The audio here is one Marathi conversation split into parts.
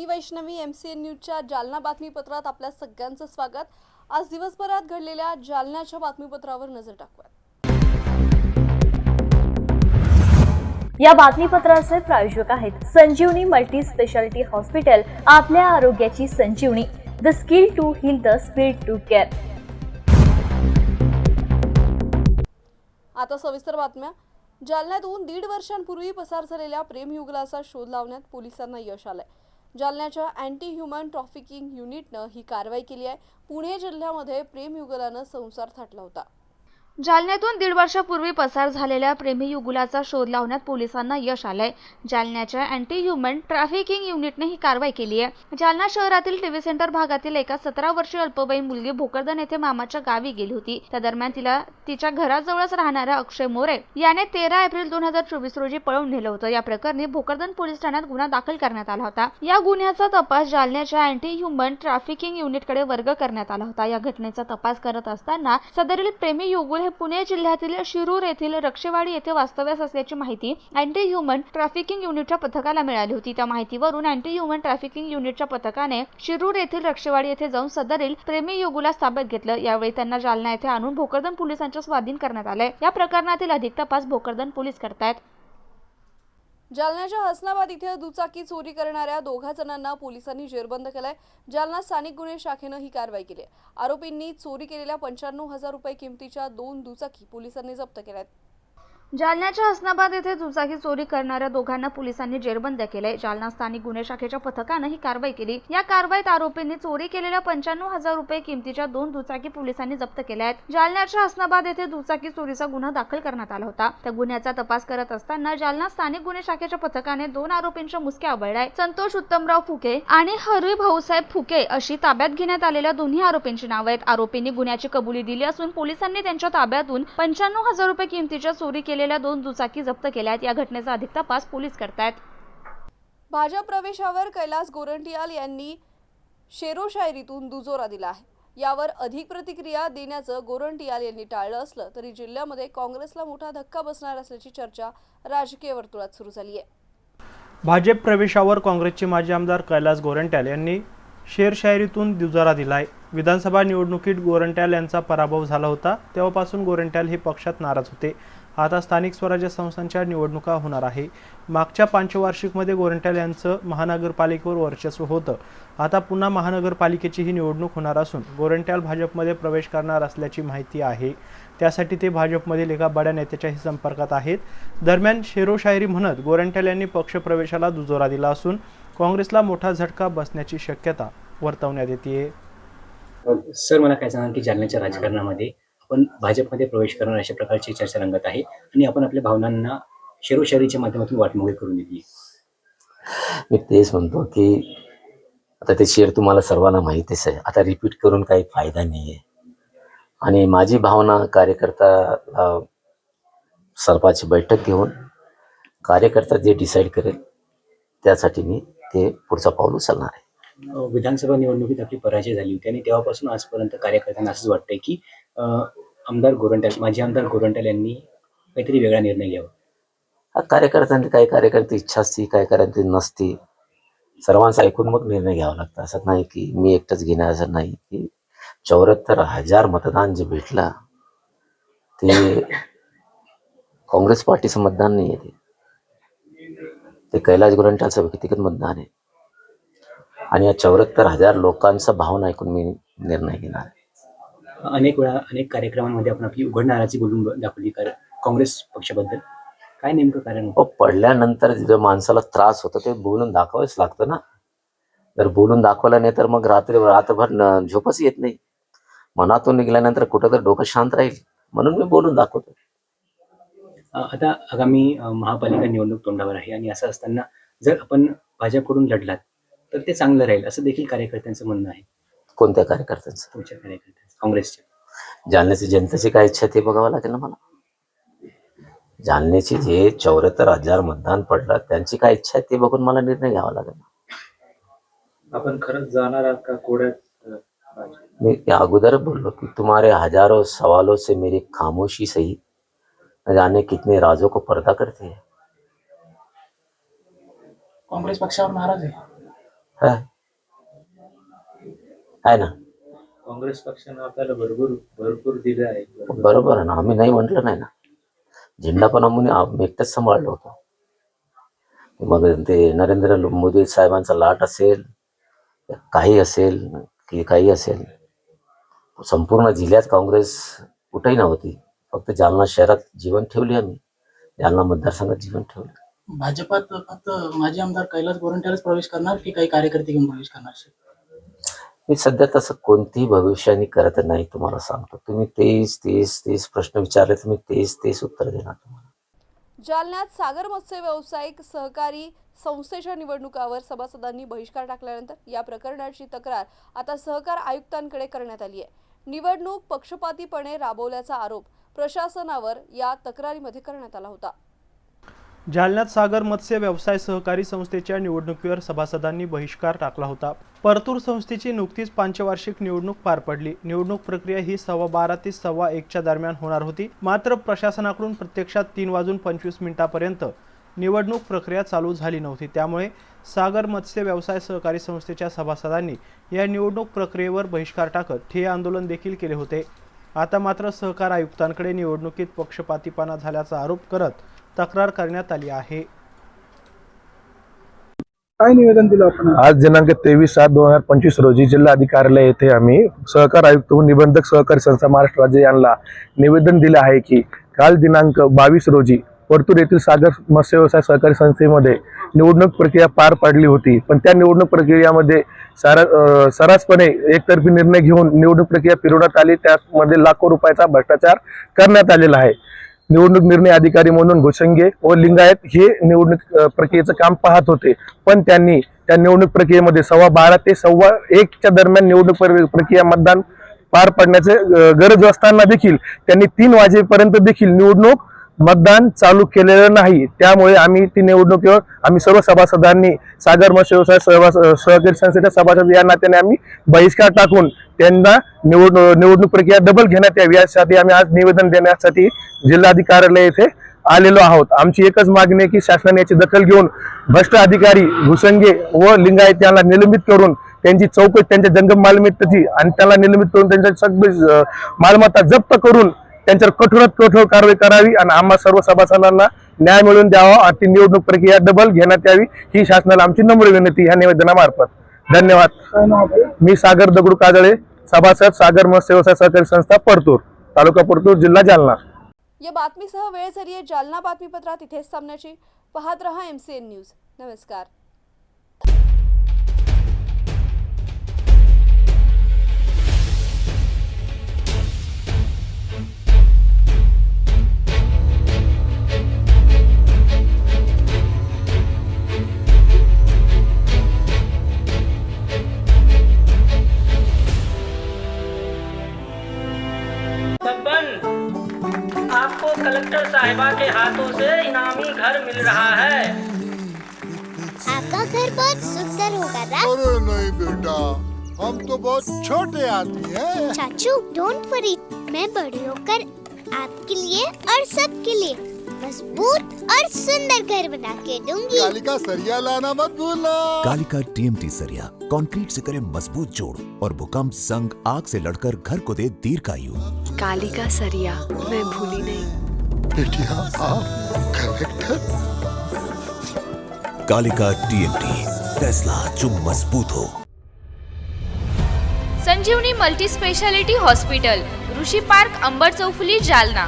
वैष्णवी MCN न्यूजच्या जालना बातमीपत्रात आपल्या सगळ्यांचं स्वागत। आज दिवसभरात घडलेल्या जालन्याच्या बातमीपत्रावर नजर टाकूया। या बातमीपत्राचे प्रायोजक आहेत संजीवनी मल्टी स्पेशालिटी हॉस्पिटल, आपल्या आरोग्याची संजीवनी, the skill to heal, the speed to care. आता सविस्तर बातम्या। जालन्यातून 1.5 वर्षांपूर्वी पसार झालेल्या प्रेमयुगलाचा शोध लावण्यात पोलिसांना यश आलंय। जालन्याच्या अँटी ह्युमन ट्रॅफिकिंग युनिटनं ही कारवाई केली आहे। पुणे जिल्ह्यामध्ये प्रेमयुगलानं संसार थाटला होता। जालन्यातून 1.5 वर्षापूर्वी पसार झालेल्या प्रेमीयुगुलाचा शोध लावण्यात पोलिसांना यश आलंय। जालन्याच्या अँटी ह्युमन ट्रॅफिकिंग युनिटने ही कारवाई केली आहे। जालना शहरातील टीव्ही सेंटर भागातील एका 17 वर्षीय अल्पवयीन मुलगी भोकरदन येथे मामाच्या गावी गेली होती। त्या दरम्यान तिला तिच्या घराजवळच राहणाऱ्या अक्षय मोरे याने 13 एप्रिल 2024 रोजी पळवून नेलं होतं। या प्रकरणी भोकरदन पोलीस ठाण्यात गुन्हा दाखल करण्यात आला होता। या गुन्ह्याचा तपास जालन्याच्या अँटी ह्युमन ट्रॅफिकिंग युनिटकडे वर्ग करण्यात आला होता। या घटनेचा तपास करत असताना सदरील प्रेमीयुगुल पुणे जिल्ह्यातील शिरूर येथील रक्षेवाडी येथे वास्तव्यास असल्याची माहिती अँटी ह्युमन ट्रॅफिकिंग युनिटच्या पथकाला मिळाली होती। त्या माहितीवरून अँटी ह्युमन ट्रॅफिकिंग युनिटच्या पथकाने शिरूर येथील रक्षेवाडी येथे जाऊन सदरील प्रेमीयुगुलास ताब्यात घेतलं। यावेळी त्यांना जालना येथे आणून भोकरदन पोलिसांच्या स्वाधीन करण्यात आले। या प्रकरणातील अधिक तपास भोकरदन पोलीस करतायत। जालन्याच्या हसनाबाद इथे दुचाकी चोरी करणाऱ्या 2 जणांना पोलिसांनी जेरबंद केलाय। जालना स्थानिक गुन्हे शाखेनं ही कारवाई केली आहे। आरोपींनी चोरी केलेल्या 95,000 रुपये किमतीच्या 2 दुचाकी पोलिसांनी जप्त केल्यात। जालन्याच्या हसनाबाद येथे दुचाकी चोरी करणाऱ्या 2 पोलिसांनी जेरबंद केले। जालना स्थानिक गुन्हे शाखेच्या पथकाने ही कारवाई केली। या कारवाईत आरोपींनी चोरी केलेल्या 95,000 रुपये किमतीच्या 2 दुचाकी पोलिसांनी जप्त केल्या आहेत। जालन्याच्या हसनाबाद येथे दुचाकी चोरीचा गुन्हा दाखल करण्यात आला होता। त्या गुन्ह्याचा तपास करत असताना जालना स्थानिक गुन्हे शाखेच्या पथकाने 2 आरोपींच्या मुसक्या आवळल्या। संतोष उत्तमराव फुके आणि हरी भाऊसाहेब फुके अशी ताब्यात घेण्यात आलेल्या दोन्ही आरोपींची नावे आहेत। आरोपींनी गुन्ह्याची कबुली दिली असून पोलिसांनी त्यांच्या ताब्यातून 95,000 रुपये किमतीच्या चोरी केलेल्या 2 दुचाकी जप्त केल्या आहेत। या घटनेचा अधिक तपास पोलीस करतायत। भाजप प्रवेशावर कैलास गोरंट्याल यांनी शेरो शायरीतून दुजोरा दिला आहे। यावर अधिक प्रतिक्रिया देण्याचं गोरंट्याल यांनी टाळलं असलं तरी जिल्ह्यामध्ये काँग्रेसला मोठा धक्का बसणार असल्याची चर्चा राजकीय वर्तुळात सुरू झाली आहे। भाजप प्रवेशावर काँग्रेसचे माजी आमदार कैलास गोरंट्याल यांनी शेरशायरीतून दुजोरा दिलाय। विधानसभा निवडणुकीत गोरंट्याल यांचा पराभव झाला होता, तेव्हापासून गोरंट्याल हे पक्षात नाराज होते। आता स्थानिक स्वराज्य संस्थांच्या निवडणुका होणार आहे। मागच्या पंचवार्षिकमध्ये गोरंट्याल यांचं महानगरपालिकेवर वर्चस्व होतं। आता पुन्हा महानगरपालिकेची ही निवडणूक होणार असून गोरंट्याल भाजपमध्ये प्रवेश करणार असल्याची माहिती आहे। त्यासाठी ते भाजपमधील एका बड्या नेत्याच्याही संपर्कात आहेत। दरम्यान शेरोशायरी म्हणत गोरंट्याल यांनी पक्षप्रवेशाला दुजोरा दिला असून काँग्रेसला मोठा झटका बसण्याची शक्यता वर्तवण्यात येते। सर, मला काय सांगा की जालन्याच्या राजकारणामध्ये आपण भाजपमध्ये प्रवेश करणार अशा प्रकारची चर्चा रंगत आहे आणि आपण आपल्या भावनांना शेरोशायरीच्या माध्यमातून वाटमोकळी करून दिली। मी तेच म्हणतो की आता ते शेर तुम्हाला सर्वांना माहितीच आहे, आता रिपीट करून काही फायदा नाही आहे। आणि माझी भावना कार्यकर्ता सरपंचाची बैठक घेऊन कार्यकर्ता जे डिसाईड करेल त्यासाठी मी ते पुढचा पाऊल उचलणार आहे। विधानसभा निवडणुकीत आपली पराजय झाली होती आणि तेव्हापासून आजपर्यंत कार्यकर्त्यांना असंच वाटतंय की आमदार गोरंट्याल, माजी आमदार गोरंट्याल यांनी काहीतरी वेगळा निर्णय घ्यावा। कार्यकर्त्यांची काही कार्यकर्ते इच्छा असते, काही कार्यकर्ते नसते, सर्वांचं ऐकून मग निर्णय घ्यावा लागतं। असं नाही की मी एकटाच घेणार, असं नाही की 74,000 मतदान जे भेटला ते काँग्रेस पार्टीचं मतदान नाही आहे, ते कैलास गोरंट्यालचं व्यक्तिगत मतदान आहे। आणि या 74,000 लोकांचा भावना ऐकून मी निर्णय घेणार आहे। अनेक वेळा अनेक कार्यक्रमांमध्ये आपण आपली उघड नाराजी बोलून दाखवली काँग्रेस पक्षाबद्दल, काय नेमकं कारण? पडल्यानंतर जो माणसाला त्रास होतो ते बोलून दाखवायच लागतं ना। जर बोलून दाखवलं नाही तर मग रात्रभर झोपच येत नाही। मनातून निघाल्यानंतर कुठं तर डोकं शांत राहील, म्हणून मी बोलून दाखवतो। आता आगामी महापालिका निवडणूक तोंडावर आहे आणि असं असताना जर आपण भाजपकडून लढलात तर ते चांगलं राहील असं देखील कार्यकर्त्यांचं म्हणणं आहे। कोणत्या कार्यकर्त्यांचं? तुमच्या कार्यकर्त्यांचं, काँग्रेसच्या। जालन्याची जनतेची काय इच्छा ते बघावं लागेल ना मला। जालन्याची जे 74,000 मतदान पडलं त्यांची काय इच्छा आहे ते बघून मला निर्णय घ्यावा लागेल। आपण खरंच जाणार आहात का कोड्यात? मी अगोदर बोललो की तुम्हारे हजारों सवालों से मेरी खामोशी सही, न जाने कितने राजों को पर्दा करते हैं। काँग्रेस पक्षावर नाराज आहे। आहे ना. काँग्रेस पक्षानं आपल्याला भरपूर दिलं आहे. बरोबर आहे ना, आम्ही नाही म्हटलं नाही ना. झेंडा पण आम्ही एकटाच सांभाळलो होतो. मग ते नरेंद्र मोदी साहेबांचा लाट असेल, काही असेल की काही असेल, संपूर्ण जिल्ह्यात काँग्रेस कुठेही नव्हती. फक्त जालना शहरात जीवन ठेवली आम्ही, जालना मतदारसंघात जीवन ठेवलं. भाजपात फक्त माजी आमदार कैलास गोरंट्यालच प्रवेश करणार की काही कार्यकर्ते घेऊन प्रवेश करणार? मी सध्या तसं कोणतीही भविष्यवाणी करत नाही, तुम्हाला सांगतो. तुम्ही तेच प्रश्न विचारले तर मी तेच उत्तर देणार तुम्हाला. जालन्यात सागर मत्स्य व्यावसायिक सहकारी संस्थेच्या निवडणुकावर सभासदांनी बहिष्कार टाकल्यानंतर या प्रकरणाची तक्रार आता सहकार आयुक्तांकडे करण्यात आली आहे. निवडणूक पक्षपातीपणे राबवल्याचा आरोप प्रशासनावर या तक्रारीमध्ये करण्यात आला होता. जालन्यात सागर मत्स्य व्यवसाय सहकारी संस्थेच्या निवडणुकीवर सभासदांनी बहिष्कार टाकला होता. परतूर संस्थेची नुकतीच पंचवार्षिक निवडणूक पार पडली. निवडणूक प्रक्रिया ही 12:15 ते 1:15 दरम्यान होणार होती. मात्र प्रशासनाकडून प्रत्यक्षात 3:25 निवडणूक प्रक्रिया चालू झाली नव्हती. त्यामुळे सागर मत्स्य व्यवसाय सहकारी संस्थेच्या सभासदांनी या निवडणूक प्रक्रियेवर बहिष्कार टाकत ठिय्या आंदोलन देखील केले होते. आता मात्र सहकार आयुक्तांकडे निवडणुकीत पक्षपातीपणा झाल्याचा आरोप करत तक्रार करण्यात आली आहे. काय निवेदन दिलं आपण? आज दिनांक 23/7/2025 रोजी जिल्हा अधिकाऱ्यालय येथे आम्ही सहकार आयुक्त व निबंधक सहकारी संस्था महाराष्ट्र राज्य यांना निवेदन दिले आहे की काल दिनांक 22 रोजी परतूर येथील सागर मत्स्य व्यवसाय सहकारी संस्थेमध्ये निवडणूक प्रक्रिया पार पडली होती. पण त्या निवडणूक प्रक्रियामध्ये सर्रासपणे एकतर्फी निर्णय घेऊन निवडणूक प्रक्रिया फिरवण्यात आली. त्यामध्ये लाखो रुपयाचा भ्रष्टाचार करण्यात आलेला आहे. निवडणूक निर्णय अधिकारी म्हणून घोषंगे व लिंगायत हे निवडणूक प्रक्रियेचं काम पाहत होते. पण त्यांनी त्या निवडणूक प्रक्रियेमध्ये 12:15 ते 1:15 दरम्यान निवडणूक प्रक्रिया मतदान पार पडण्याचे गरज असताना देखील त्यांनी 3 वाजेपर्यंत देखील निवडणूक मतदान चालू केलेलं नाही. त्यामुळे आम्ही ती निवडणुकीवर आम्ही सर्व सभासदांनी सागर मत्स्य व्यवसाय सहकारी संस्थेच्या सभासद या नात्याने आम्ही बहिष्कार टाकून त्यांना निवडणूक प्रक्रिया डबल घेण्यात यावी यासाठी आम्ही आज निवेदन देण्यासाठी जिल्हाधिकाऱ्यालय येथे आलेलो आहोत. आमची एकच मागणी आहे की शासनाने याची दखल घेऊन भ्रष्ट अधिकारी घुसंगे व लिंगायत यांना निलंबित करून त्यांची चौकशी, त्यांच्या जंगम मालमत्तेची आणि त्याला निलंबित करून त्यांच्या सगळी मालमत्ता जप्त करून त्यांच्यावर कठोरात कठोर कारवाई करावी आणि आम्हा सर्व सभासदांना न्याय मिळवून द्यावा आणि ती निवडणूक प्रक्रिया डबल घेण्यात यावी ही शासनाला आमची नम्र विनंती ह्या निवेदनामार्फत. धन्यवाद. मी सागर दगडू काजळे, सभासद सागर मत्स्य व्यवसाय सहकारी संस्था परतूर, तालुका परतूर, जिल्हा जालना. या बातमीसह वेळ झाली आहे जालना बातमीपत्रात इथेच थांबण्याची. पाहत रहा MCN न्यूज. नमस्कार. आपको कलेक्टर साहिबा के हाथों से इनामी घर मिल रहा है। आपका घर बहुत सुंदर होगा ना? अरे नहीं बेटा, हम तो बहुत छोटे आदमी हैं। चाचू डोंट वरी, मैं बड़ी होकर आपके लिए और सबके लिए मजबूत और सुंदर घर बना के दूंगी। कालिका सरिया लाना मत भूलना। कालिका TMT सरिया कंक्रीट से करे मजबूत जोड़ और भूकंप, जंग, आग से लड़कर घर को दे दीर्घायु। कालिका सरिया मैं भूली नहीं। बेटिया आप कलेक्टर। कालिका TMT, फैसला जो मजबूत हो। संजीवनी मल्टी स्पेशालिटी हॉस्पिटल, ऋषी पार्क, अंबर चौफुली, जालना.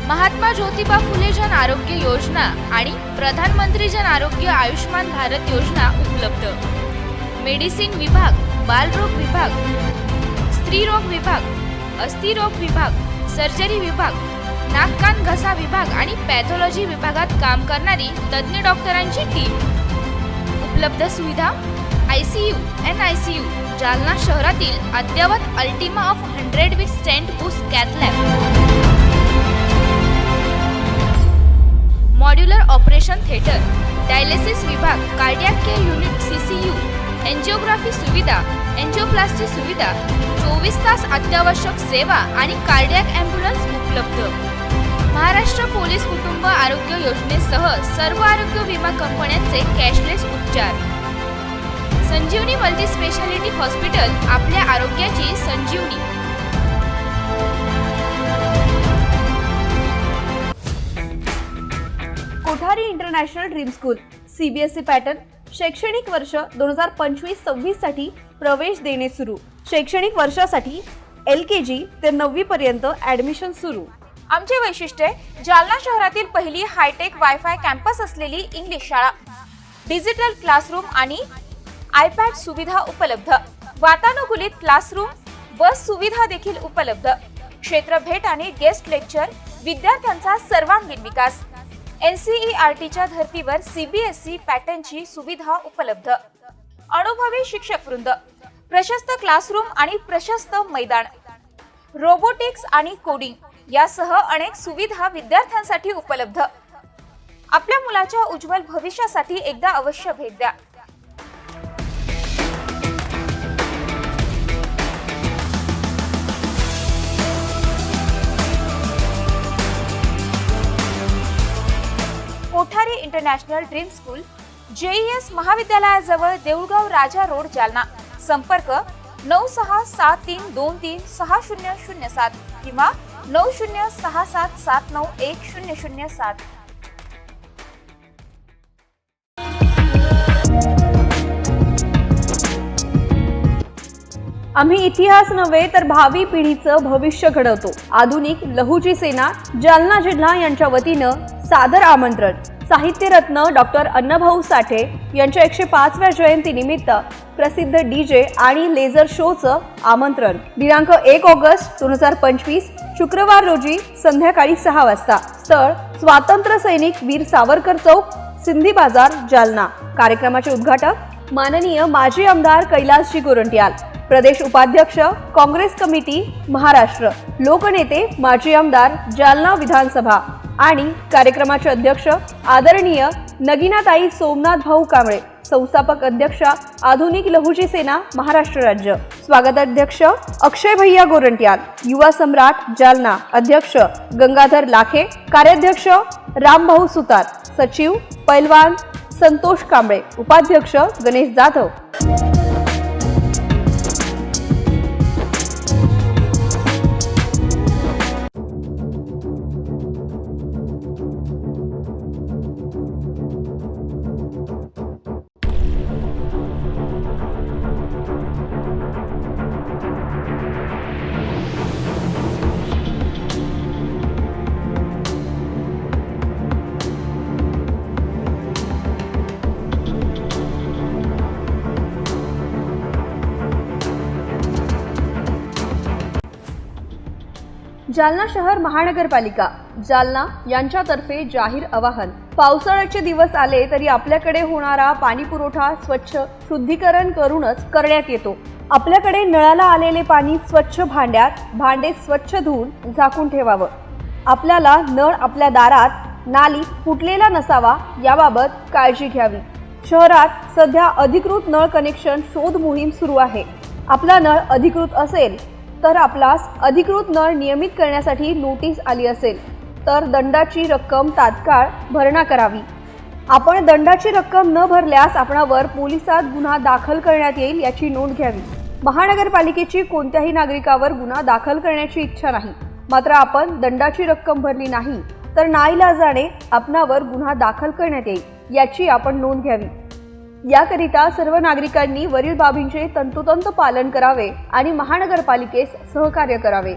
महात्मा ज्योतिबा फुले जन आरोग्य योजना आणि प्रधानमंत्री जन आरोग्य आयुष्मान भारत योजना उपलब्ध. मेडिसिन विभाग, बालरोग विभाग, स्त्रीरोग विभाग, अस्थिरोग विभाग, सर्जरी विभाग, नाक कान घसा विभाग आणि पॅथॉलॉजी विभागात काम करणारी तज्ञ डॉक्टरांची टीम. उपलब्ध सुविधा ICU, NICU. जालना शहरातील अद्ययावत Ultima of 100 with stent boost cath lab. Modular operation theatre, dialysis विभाग, cardiac care unit CCU, angiography सुविधा, एन्जिओप्लास्टी सुविधा, 24 तास अत्यावश्यक सेवा आणि कार्डियाक ॲम्ब्युलन्स उपलब्ध. महाराष्ट्र पोलीस कुटुंब आरोग्य योजनेसह सर्व आरोग्य विमा कंपन्यांचे कॅशलेस उपचार. संजीवनी मल्टी स्पेशालिटी हॉस्पिटल, आपल्या आरोग्याची संजीवनी. Kothari international dream school CBSE pattern. शैक्षणिक वर्ष 2025-26 साठी प्रवेश देणे सुरू. शैक्षणिक वर्षासाठी LKG ते 9वी पर्यंत ऍडमिशन सुरू. आमचे वैशिष्ट्य, जालना शहरातील पहिली हायटेक वायफाय कॅम्पस असलेली इंग्लिश शाळा. डिजिटल क्लासरूम आणि iPad सुविधा उपलब्ध. वातानुकूलित क्लासरूम, बस सुविधा देखील उपलब्ध. क्षेत्र भेट आणि गेस्ट लेक्चर. विद्यार्थ्यांचा सर्वांगीण विकास. NCERTच्या धर्तीवर CBSE पॅटर्नची सुविधा उपलब्ध. अनुभवी शिक्षक वृंद, प्रशस्त क्लासरूम आणि प्रशस्त मैदान. रोबोटिक्स आणि कोडिंग यासह अनेक सुविधा विद्यार्थ्यांसाठी उपलब्ध. आपल्या मुलाच्या उज्ज्वल भविष्यासाठी एकदा अवश्य भेट द्या. Kothari international dream school, JES महाविद्यालयाजवळ, देऊळगाव राजा रोड, जालना. संपर्क 9673236007 किंवा 9067791007. आम्ही इतिहास नव्हे तर भावी पिढीचं भविष्य घडवतो. आधुनिक लहुजी सेना जालना जिल्हा यांच्या वतीनं सादर आमंत्रण. साहित्यरत्न डॉक्टर अण्णाभाऊ साठे यांच्या 105व्या जयंतीनिमित्त प्रसिद्ध DJ आणि लेझर शोचं आमंत्रण. दिनांक 1 ऑगस्ट 2025 शुक्रवार रोजी संध्याकाळी 6 वाजता. स्थळ स्वातंत्र्य सैनिक वीर सावरकर चौक, सिंधी बाजार, जालना. कार्यक्रमाचे उद्घाटक माननीय माजी आमदार कैलासजी गोरंट्याल, प्रदेश उपाध्यक्ष काँग्रेस कमिटी महाराष्ट्र, लोकनेते माजी आमदार जालना विधानसभा आणि कार्यक्रमाचे अध्यक्ष आदरणीय नगीनाताई सोमनाथ भाऊ कांबळे, संस्थापक अध्यक्षा आधुनिक लहुजी सेना महाराष्ट्र राज्य. स्वागताध्यक्ष अक्षय भैया गोरंट्याल, युवा सम्राट जालना, अध्यक्ष गंगाधर लाखे, कार्याध्यक्ष रामभाऊ सुतार, सचिव पैलवान संतोष कांबळे, उपाध्यक्ष गणेश जाधव. जालना शहर महानगरपालिका जालना यांच्यातर्फे जाहीर आवाहन. पावसाळ्याचे दिवस आले तरी आपल्याकडे होणारा पाणी पुरवठा स्वच्छ शुद्धीकरण करूनच करण्यात येतो. आपल्याकडे नळाला आलेले पाणी स्वच्छ भांड्यात, भांडे स्वच्छ धुवून झाकून ठेवावं. आपल्याला नळ आपल्या दारात, नालीत फुटलेला नसावा याबाबत काळजी घ्यावी. शहरात सध्या अधिकृत नळ कनेक्शन शोध मोहीम सुरू आहे. आपला नळ अधिकृत असेल तर आपल्यास अधिकृत नळ नियमित करण्यासाठी नोटीस आली असेल तर दंडाची रक्कम तात्काळ भरणा करावी. आपण दंडाची रक्कम न भरल्यास आपणावर पोलिसात गुन्हा दाखल करण्यात येईल याची नोंद घ्यावी. महानगरपालिकेची कोणत्याही नागरिकावर गुन्हा दाखल करण्याची इच्छा नाही, मात्र आपण दंडाची रक्कम भरली नाही तर नाईलाजाने आपणावर गुन्हा दाखल करण्यात येईल याची आपण नोंद घ्यावी. याकरिता सर्व नागरिकांनी वरील बाबींचे तंतोतंत पालन करावे आणि महानगरपालिकेस सहकार्य करावे.